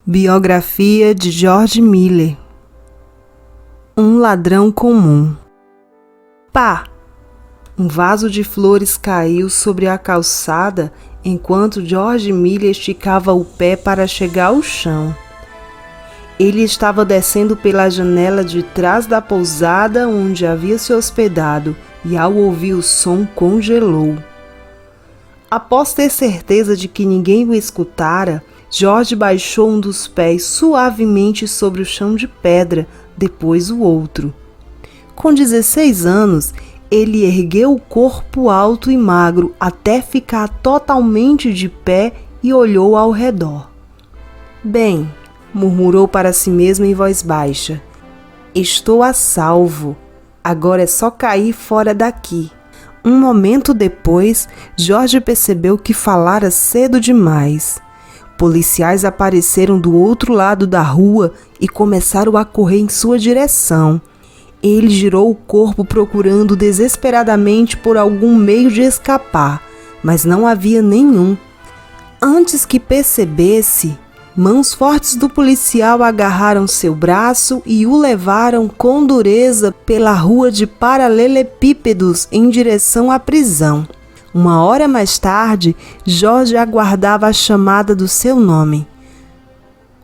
Biografia de George Miller. Um ladrão comum. Pá! Um vaso de flores caiu sobre a calçada enquanto George Miller esticava o pé para chegar ao chão. Ele estava descendo pela janela de trás da pousada onde havia se hospedado e, ao ouvir o som, congelou. Após ter certeza de que ninguém o escutara, George baixou um dos pés suavemente sobre o chão de pedra, depois o outro. Com 16 anos, ele ergueu o corpo alto e magro até ficar totalmente de pé e olhou ao redor. Bem, murmurou para si mesmo em voz baixa, estou a salvo. Agora é só cair fora daqui. Um momento depois, George percebeu que falara cedo demais. Policiais apareceram do outro lado da rua e começaram a correr em sua direção. Ele girou o corpo procurando desesperadamente por algum meio de escapar, mas não havia nenhum. Antes que percebesse, mãos fortes do policial agarraram seu braço e o levaram com dureza pela rua de paralelepípedos em direção à prisão. Uma hora mais tarde, George aguardava a chamada do seu nome.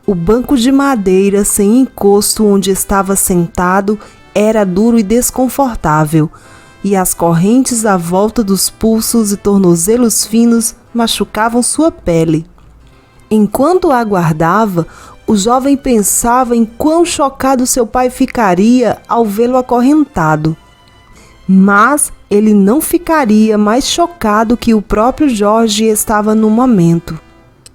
O banco de madeira sem encosto onde estava sentado era duro e desconfortável, e as correntes à volta dos pulsos e tornozelos finos machucavam sua pele. Enquanto aguardava, o jovem pensava em quão chocado seu pai ficaria ao vê-lo acorrentado. Mas ele não ficaria mais chocado que o próprio George estava no momento.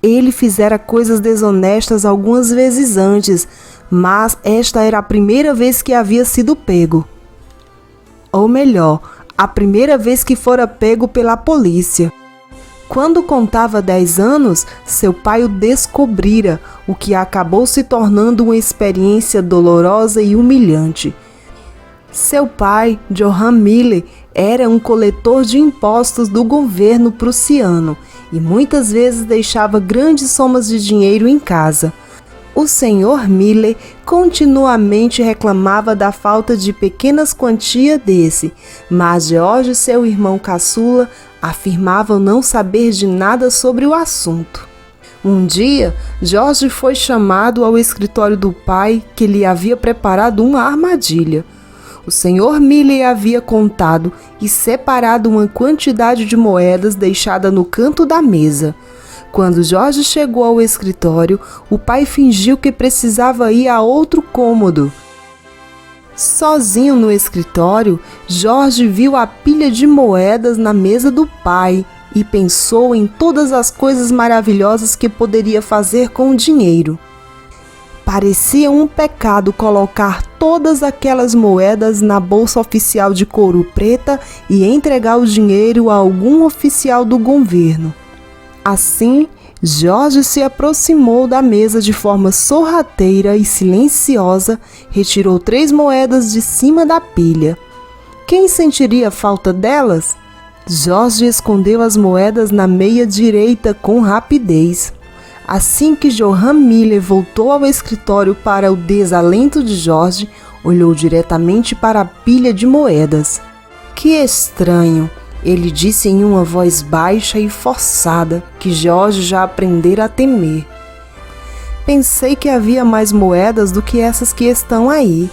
Ele fizera coisas desonestas algumas vezes antes, mas esta era a primeira vez que havia sido pego. Ou melhor, a primeira vez que fora pego pela polícia. Quando contava 10 anos, seu pai o descobrira, o que acabou se tornando uma experiência dolorosa e humilhante. Seu pai, Johann Miller, era um coletor de impostos do governo prussiano e muitas vezes deixava grandes somas de dinheiro em casa. O Sr. Miller continuamente reclamava da falta de pequenas quantias desse, mas George, seu irmão caçula, afirmavam não saber de nada sobre o assunto. Um dia, George foi chamado ao escritório do pai, que lhe havia preparado uma armadilha. O Sr. Miller havia contado e separado uma quantidade de moedas deixada no canto da mesa. Quando George chegou ao escritório, o pai fingiu que precisava ir a outro cômodo. Sozinho no escritório, George viu a pilha de moedas na mesa do pai e pensou em todas as coisas maravilhosas que poderia fazer com o dinheiro. Parecia um pecado colocar todas aquelas moedas na bolsa oficial de couro preta e entregar o dinheiro a algum oficial do governo. Assim, George se aproximou da mesa de forma sorrateira e silenciosa, retirou 3 moedas de cima da pilha. Quem sentiria falta delas? George escondeu as moedas na meia direita com rapidez. Assim que Johann Miller voltou ao escritório para o desalento de George, olhou diretamente para a pilha de moedas. Que estranho! Ele disse em uma voz baixa e forçada, que George já aprendera a temer. Pensei que havia mais moedas do que essas que estão aí.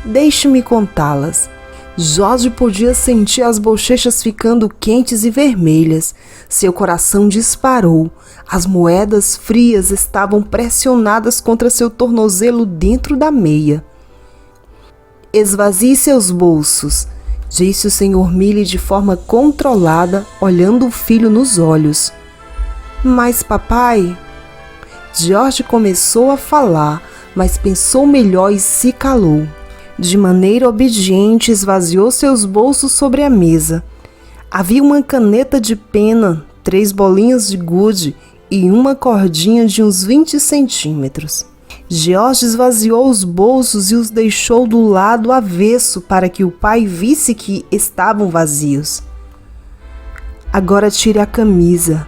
Deixe-me contá-las. George podia sentir as bochechas ficando quentes e vermelhas. Seu coração disparou. As moedas frias estavam pressionadas contra seu tornozelo dentro da meia. Esvazie seus bolsos, disse o Sr. Miller de forma controlada, olhando o filho nos olhos. Mas papai... George começou a falar, mas pensou melhor e se calou. De maneira obediente, esvaziou seus bolsos sobre a mesa. Havia uma caneta de pena, 3 bolinhas de gude e uma cordinha de uns 20 centímetros. George esvaziou os bolsos e os deixou do lado avesso para que o pai visse que estavam vazios. Agora tire a camisa.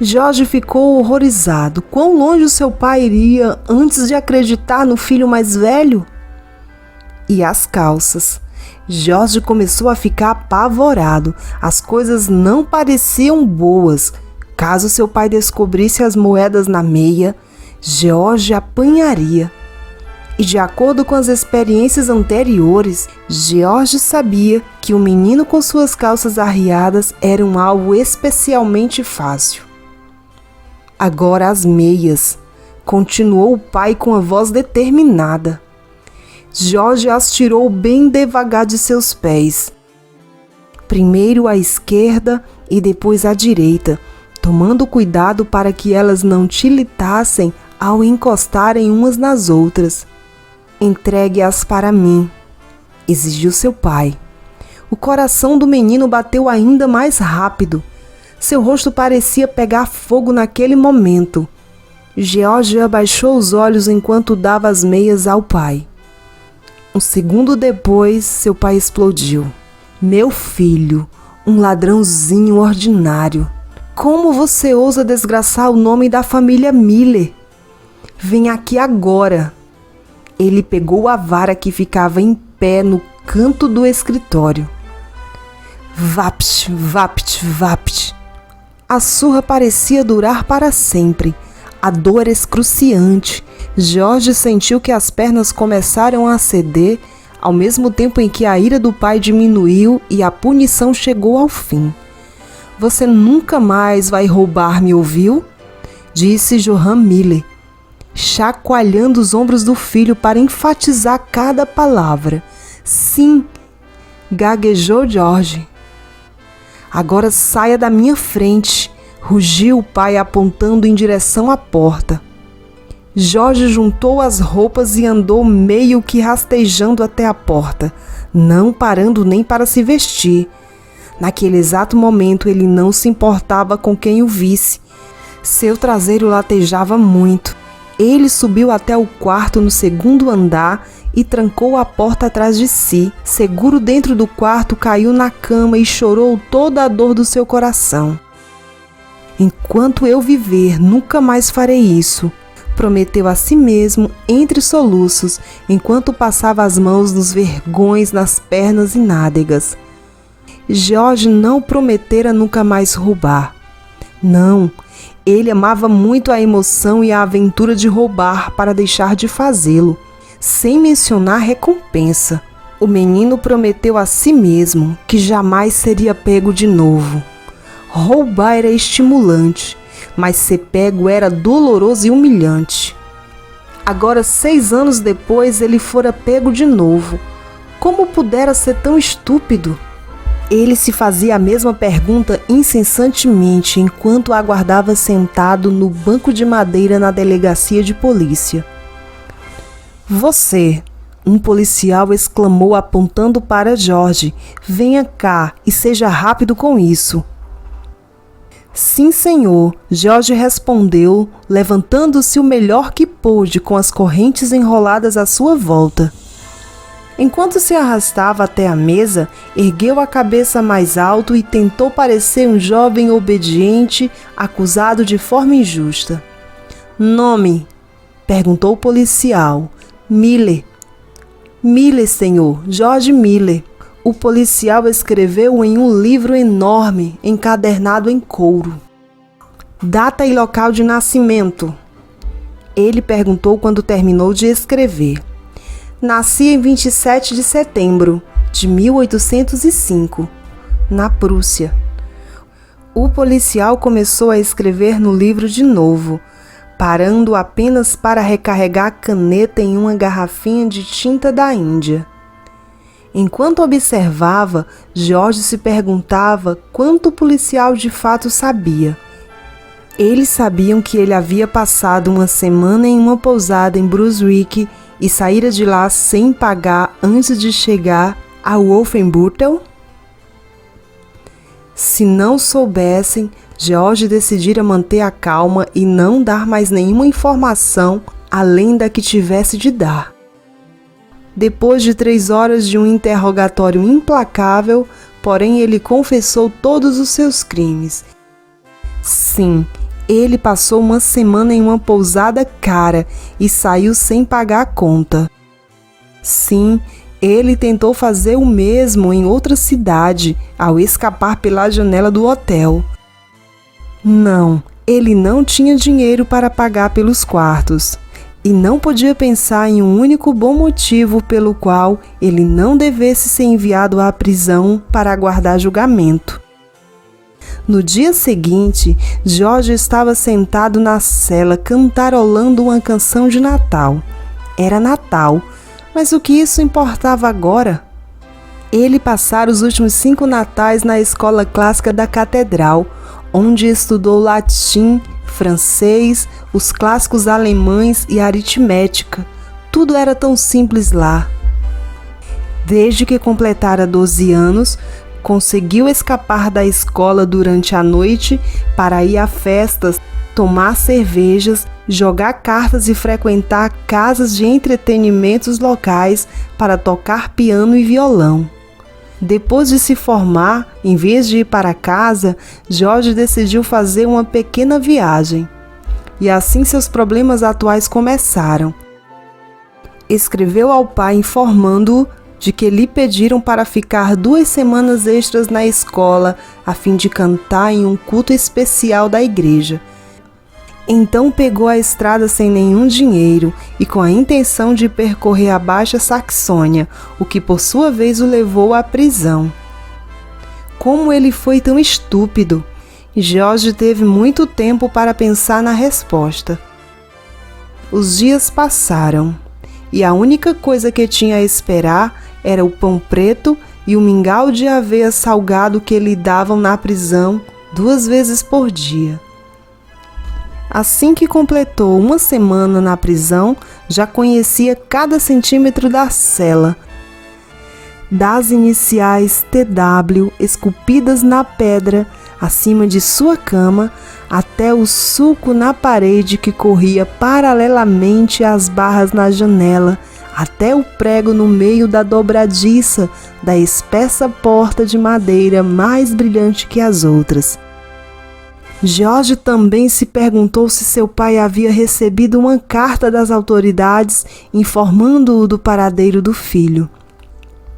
George ficou horrorizado. Quão longe o seu pai iria antes de acreditar no filho mais velho? E as calças? George começou a ficar apavorado. As coisas não pareciam boas. Caso seu pai descobrisse as moedas na meia, George apanharia. E de acordo com as experiências anteriores, George sabia que o menino com suas calças arriadas era um alvo especialmente fácil. Agora as meias, continuou o pai com a voz determinada. George as tirou bem devagar de seus pés. Primeiro à esquerda e depois à direita, tomando cuidado para que elas não tilitassem ao encostarem umas nas outras. Entregue-as para mim, exigiu seu pai. O coração do menino bateu ainda mais rápido. Seu rosto parecia pegar fogo naquele momento. George abaixou os olhos enquanto dava as meias ao pai. Um segundo depois, seu pai explodiu. Meu filho, um ladrãozinho ordinário. Como você ousa desgraçar o nome da família Miller? Vem aqui agora. Ele pegou a vara que ficava em pé no canto do escritório. Vapt, vapt, vapt. A surra parecia durar para sempre. A dor era excruciante. George sentiu que as pernas começaram a ceder, ao mesmo tempo em que a ira do pai diminuiu e a punição chegou ao fim. Você nunca mais vai roubar, me ouviu? Disse Johann Miller, chacoalhando os ombros do filho para enfatizar cada palavra. Sim, gaguejou George. Agora saia da minha frente, rugiu o pai apontando em direção à porta. George juntou as roupas e andou meio que rastejando até a porta, não parando nem para se vestir. Naquele exato momento ele não se importava com quem o visse. Seu traseiro latejava muito. Ele subiu até o quarto no segundo andar e trancou a porta atrás de si. Seguro dentro do quarto, caiu na cama e chorou toda a dor do seu coração. Enquanto eu viver, nunca mais farei isso, prometeu a si mesmo entre soluços, enquanto passava as mãos nos vergões nas pernas e nádegas. George não prometera nunca mais roubar. Não, ele amava muito a emoção e a aventura de roubar para deixar de fazê-lo, sem mencionar recompensa. O menino prometeu a si mesmo que jamais seria pego de novo. Roubar era estimulante, mas ser pego era doloroso e humilhante. Agora, 6 anos depois, ele fora pego de novo. Como pudera ser tão estúpido? Ele se fazia a mesma pergunta incessantemente enquanto aguardava sentado no banco de madeira na delegacia de polícia. Você, um policial exclamou apontando para George, venha cá e seja rápido com isso. Sim, senhor, George respondeu, levantando-se o melhor que pôde com as correntes enroladas à sua volta. Enquanto se arrastava até a mesa, ergueu a cabeça mais alto e tentou parecer um jovem obediente, acusado de forma injusta. Nome? Perguntou o policial. Miller. Miller, senhor, George Miller. O policial escreveu em um livro enorme, encadernado em couro. Data e local de nascimento? Ele perguntou quando terminou de escrever. Nasci em 27 de setembro de 1805, na Prússia. O policial começou a escrever no livro de novo, parando apenas para recarregar a caneta em uma garrafinha de tinta da Índia. Enquanto observava, George se perguntava quanto o policial de fato sabia. Eles sabiam que ele havia passado uma semana em uma pousada em Brunswick e saíra de lá sem pagar antes de chegar a Wolfenbüttel? Se não soubessem, George decidira manter a calma e não dar mais nenhuma informação além da que tivesse de dar. Depois de 3 horas de um interrogatório implacável, porém ele confessou todos os seus crimes. Sim, Ele passou uma semana em uma pousada cara e saiu sem pagar a conta. Sim, ele tentou fazer o mesmo em outra cidade ao escapar pela janela do hotel. Não, ele não tinha dinheiro para pagar pelos quartos e não podia pensar em um único bom motivo pelo qual ele não devesse ser enviado à prisão para aguardar julgamento. No dia seguinte, George estava sentado na cela cantarolando uma canção de Natal. Era Natal, mas o que isso importava agora? Ele passara os últimos 5 natais na escola clássica da catedral, onde estudou latim, francês, os clássicos alemães e aritmética. Tudo era tão simples lá. Desde que completara 12 anos, conseguiu escapar da escola durante a noite para ir a festas, tomar cervejas, jogar cartas e frequentar casas de entretenimentos locais para tocar piano e violão. Depois de se formar, em vez de ir para casa, George decidiu fazer uma pequena viagem. E assim seus problemas atuais começaram. Escreveu ao pai informando-o de que lhe pediram para ficar 2 semanas extras na escola a fim de cantar em um culto especial da igreja. Então pegou a estrada sem nenhum dinheiro e com a intenção de percorrer a Baixa Saxônia, o que por sua vez o levou à prisão. Como ele foi tão estúpido! George teve muito tempo para pensar na resposta. Os dias passaram e a única coisa que tinha a esperar era o pão preto e o mingau de aveia salgado que lhe davam na prisão 2 vezes por dia. Assim que completou 1 semana na prisão, já conhecia cada centímetro da cela, das iniciais TW esculpidas na pedra acima de sua cama, até o sulco na parede que corria paralelamente às barras na janela, até o prego no meio da dobradiça da espessa porta de madeira mais brilhante que as outras. George também se perguntou se seu pai havia recebido uma carta das autoridades informando-o do paradeiro do filho.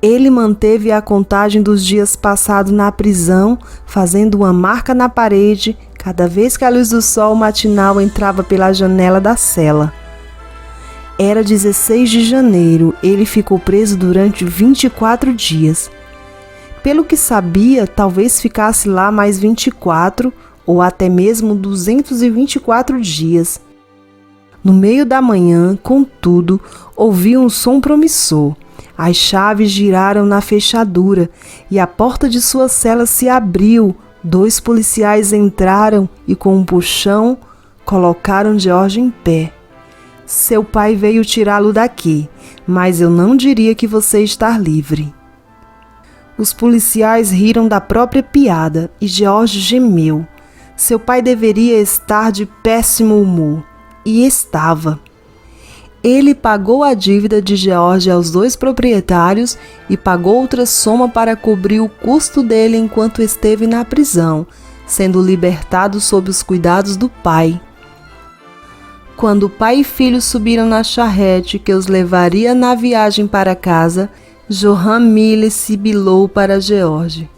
Ele manteve a contagem dos dias passados na prisão, fazendo uma marca na parede cada vez que a luz do sol matinal entrava pela janela da cela. Era 16 de janeiro, ele ficou preso durante 24 dias. Pelo que sabia, talvez ficasse lá mais 24 ou até mesmo 224 dias. No meio da manhã, contudo, ouviu um som promissor. As chaves giraram na fechadura e a porta de sua cela se abriu. 2 policiais entraram e, com um puxão, colocaram George em pé. Seu pai veio tirá-lo daqui, mas eu não diria que você está livre. Os policiais riram da própria piada e George gemeu. Seu pai deveria estar de péssimo humor. E estava. Ele pagou a dívida de George aos 2 proprietários e pagou outra soma para cobrir o custo dele enquanto esteve na prisão, sendo libertado sob os cuidados do pai. Quando pai e filho subiram na charrete que os levaria na viagem para casa, Johan Miller sibilou para George.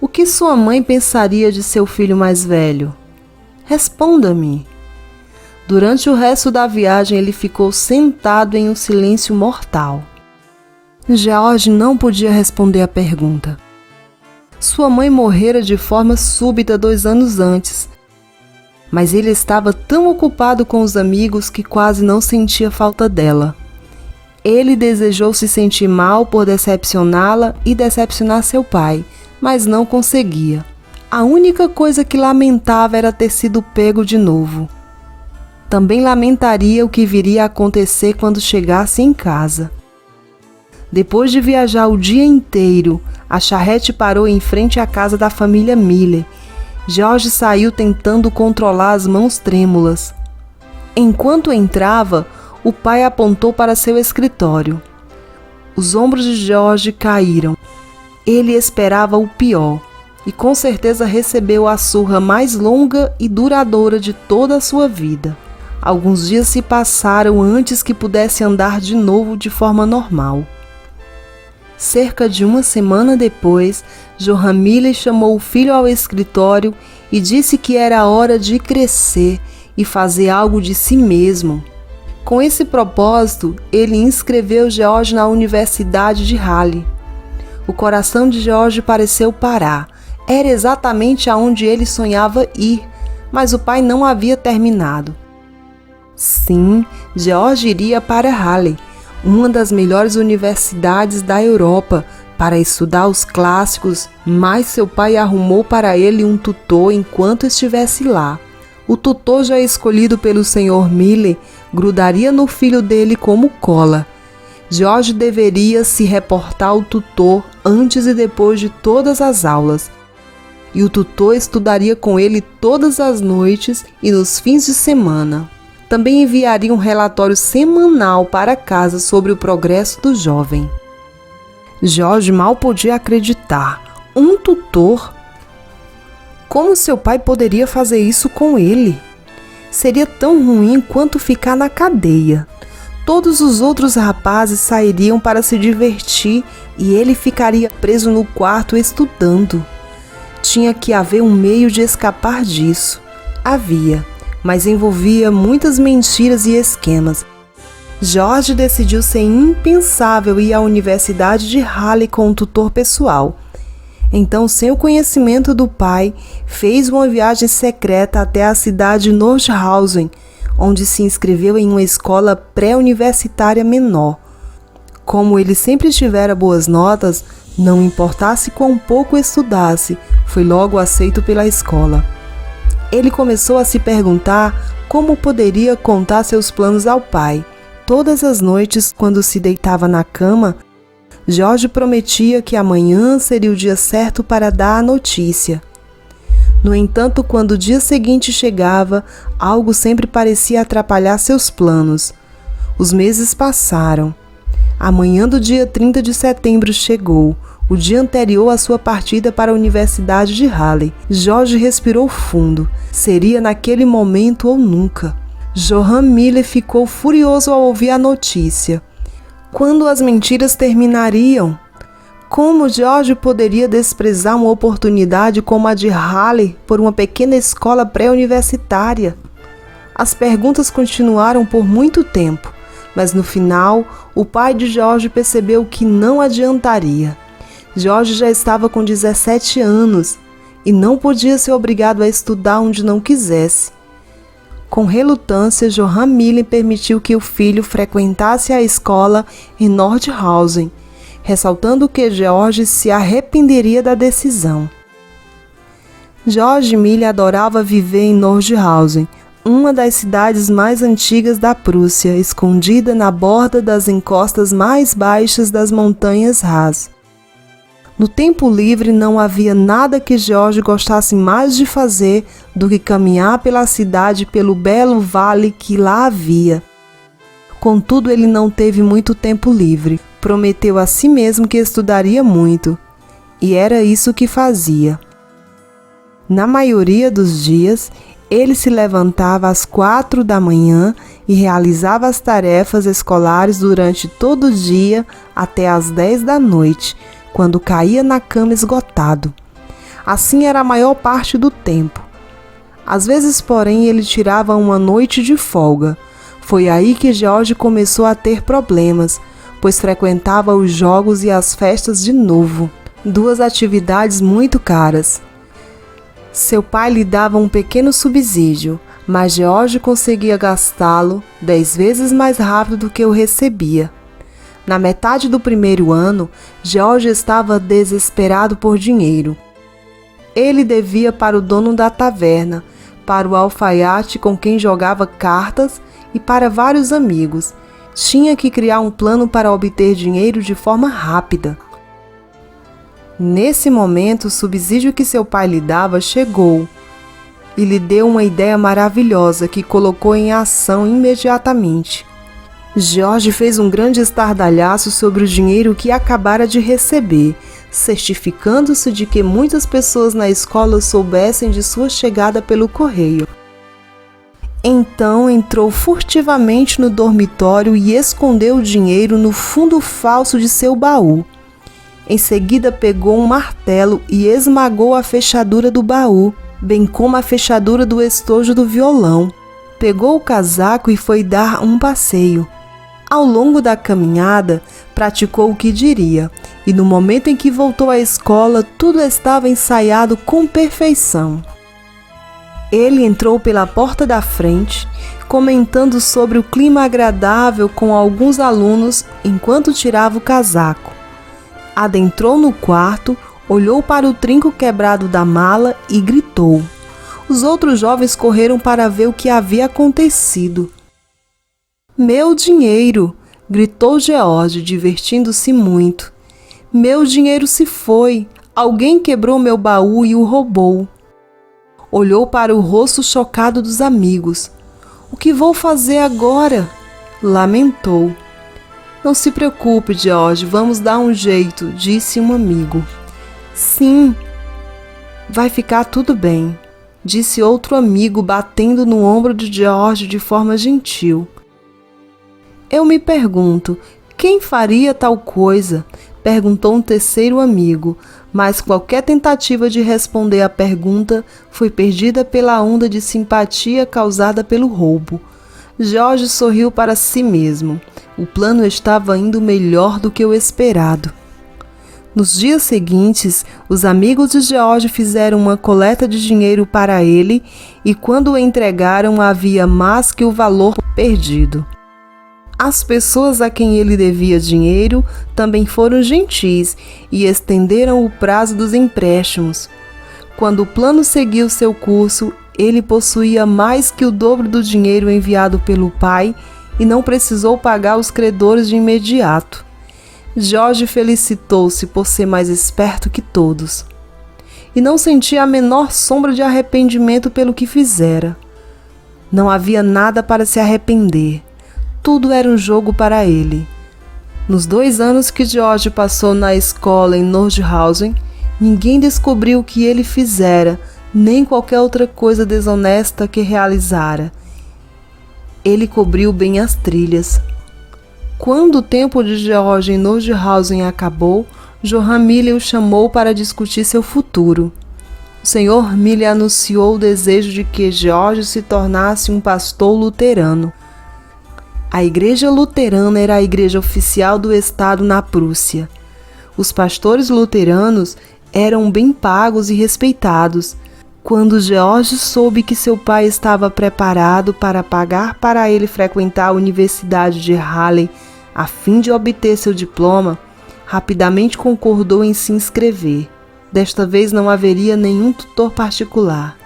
O que sua mãe pensaria de seu filho mais velho? Responda-me. Durante o resto da viagem, ele ficou sentado em um silêncio mortal. George não podia responder à pergunta. Sua mãe morrera de forma súbita 2 anos antes, mas ele estava tão ocupado com os amigos que quase não sentia falta dela. Ele desejou se sentir mal por decepcioná-la e decepcionar seu pai, mas não conseguia. A única coisa que lamentava era ter sido pego de novo. Também lamentaria o que viria a acontecer quando chegasse em casa. Depois de viajar o dia inteiro, a charrete parou em frente à casa da família Miller. George saiu tentando controlar as mãos trêmulas. Enquanto entrava, o pai apontou para seu escritório. Os ombros de George caíram. Ele esperava o pior. e com certeza recebeu a surra mais longa e duradoura de toda a sua vida. Alguns dias se passaram antes que pudesse andar de novo de forma normal. Cerca de uma semana depois, Johann Miller chamou o filho ao escritório e disse que era hora de crescer e fazer algo de si mesmo. Com esse propósito, ele inscreveu George na Universidade de Halle. O coração de George pareceu parar. Era exatamente aonde ele sonhava ir, mas o pai não havia terminado. Sim, George iria para Halle, uma das melhores universidades da Europa, para estudar os clássicos, mas seu pai arrumou para ele um tutor enquanto estivesse lá. O tutor, já escolhido pelo Sr. Miller, grudaria no filho dele como cola. George deveria se reportar ao tutor antes e depois de todas as aulas, e o tutor estudaria com ele todas as noites e nos fins de semana. Também enviaria um relatório semanal para casa sobre o progresso do jovem. George mal podia acreditar. Um tutor? Como seu pai poderia fazer isso com ele? Seria tão ruim quanto ficar na cadeia. Todos os outros rapazes sairiam para se divertir e ele ficaria preso no quarto estudando. Tinha que haver um meio de escapar disso. Havia, mas envolvia muitas mentiras e esquemas. George decidiu ser impensável ir à Universidade de Halle com um tutor pessoal. Então, sem o conhecimento do pai, fez uma viagem secreta até a cidade de Nordhausen, onde se inscreveu em uma escola pré-universitária menor. Como ele sempre tivera boas notas, não importasse quão pouco estudasse, foi logo aceito pela escola. Ele começou a se perguntar como poderia contar seus planos ao pai. Todas as noites, quando se deitava na cama, George prometia que amanhã seria o dia certo para dar a notícia. No entanto, quando o dia seguinte chegava, algo sempre parecia atrapalhar seus planos. Os meses passaram. A manhã do dia 30 de setembro chegou, o dia anterior à sua partida para a Universidade de Halle. George respirou fundo. Seria naquele momento ou nunca. Johann Miller ficou furioso ao ouvir a notícia. Quando as mentiras terminariam? Como George poderia desprezar uma oportunidade como a de Halle por uma pequena escola pré-universitária? As perguntas continuaram por muito tempo, mas no final, o pai de George percebeu que não adiantaria. George já estava com 17 anos e não podia ser obrigado a estudar onde não quisesse. Com relutância, Johann Miller permitiu que o filho frequentasse a escola em Nordhausen, ressaltando que George se arrependeria da decisão. Georg Miller adorava viver em Nordhausen, uma das cidades mais antigas da Prússia, escondida na borda das encostas mais baixas das montanhas Harz. No tempo livre não havia nada que George gostasse mais de fazer do que caminhar pela cidade e pelo belo vale que lá havia. Contudo, ele não teve muito tempo livre. Prometeu a si mesmo que estudaria muito, e era isso que fazia. Na maioria dos dias, ele se levantava às 4 da manhã e realizava as tarefas escolares durante todo o dia até às 10 da noite, quando caía na cama esgotado. Assim era a maior parte do tempo. Às vezes, porém, ele tirava uma noite de folga. Foi aí que George começou a ter problemas, pois frequentava os jogos e as festas de novo, duas atividades muito caras. Seu pai lhe dava um pequeno subsídio, mas George conseguia gastá-lo 10 vezes mais rápido do que o recebia. Na metade do primeiro ano, George estava desesperado por dinheiro. Ele devia para o dono da taverna, para o alfaiate com quem jogava cartas e para vários amigos. Tinha que criar um plano para obter dinheiro de forma rápida. Nesse momento, o subsídio que seu pai lhe dava chegou e lhe deu uma ideia maravilhosa que colocou em ação imediatamente. George fez um grande estardalhaço sobre o dinheiro que acabara de receber. certificando-se de que muitas pessoas na escola soubessem de sua chegada pelo correio. Então entrou furtivamente no dormitório e escondeu o dinheiro no fundo falso de seu baú. Em seguida pegou um martelo e esmagou a fechadura do baú, bem como a fechadura do estojo do violão. Pegou o casaco e foi dar um passeio. Ao longo da caminhada, praticou o que diria, e no momento em que voltou à escola, tudo estava ensaiado com perfeição. Ele entrou pela porta da frente, comentando sobre o clima agradável com alguns alunos enquanto tirava o casaco. Adentrou no quarto, olhou para o trinco quebrado da mala e gritou. Os outros jovens correram para ver o que havia acontecido. "Meu dinheiro!" gritou George, divertindo-se muito. "Meu dinheiro se foi! Alguém quebrou meu baú e o roubou." Olhou para o rosto chocado dos amigos. "O que vou fazer agora?" lamentou. "Não se preocupe, George, vamos dar um jeito", disse um amigo. "Sim, vai ficar tudo bem", disse outro amigo, batendo no ombro de George de forma gentil. "Eu me pergunto, quem faria tal coisa?", perguntou um terceiro amigo, mas qualquer tentativa de responder à pergunta foi perdida pela onda de simpatia causada pelo roubo. George sorriu para si mesmo. O plano estava indo melhor do que o esperado. Nos dias seguintes, os amigos de George fizeram uma coleta de dinheiro para ele e quando o entregaram havia mais que o valor perdido. As pessoas a quem ele devia dinheiro também foram gentis e estenderam o prazo dos empréstimos. Quando o plano seguiu seu curso, ele possuía mais que o dobro do dinheiro enviado pelo pai e não precisou pagar os credores de imediato. George felicitou-se por ser mais esperto que todos. E não sentia a menor sombra de arrependimento pelo que fizera. Não havia nada para se arrepender. Tudo era um jogo para ele. Nos 2 anos que George passou na escola em Nordhausen, ninguém descobriu o que ele fizera, nem qualquer outra coisa desonesta que realizara. Ele cobriu bem as trilhas. Quando o tempo de George em Nordhausen acabou, Johann Miller o chamou para discutir seu futuro. O Sr. Miller anunciou o desejo de que George se tornasse um pastor luterano. A igreja luterana era a igreja oficial do estado na Prússia. Os pastores luteranos eram bem pagos e respeitados. Quando George soube que seu pai estava preparado para pagar para ele frequentar a Universidade de Halle a fim de obter seu diploma, rapidamente concordou em se inscrever. Desta vez não haveria nenhum tutor particular.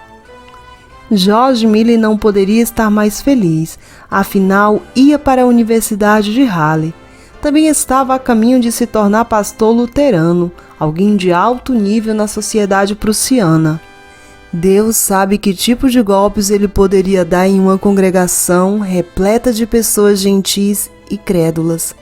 George Miller não poderia estar mais feliz, afinal ia para a Universidade de Halle. Também estava a caminho de se tornar pastor luterano, alguém de alto nível na sociedade prussiana. Deus sabe que tipo de golpes ele poderia dar em uma congregação repleta de pessoas gentis e crédulas.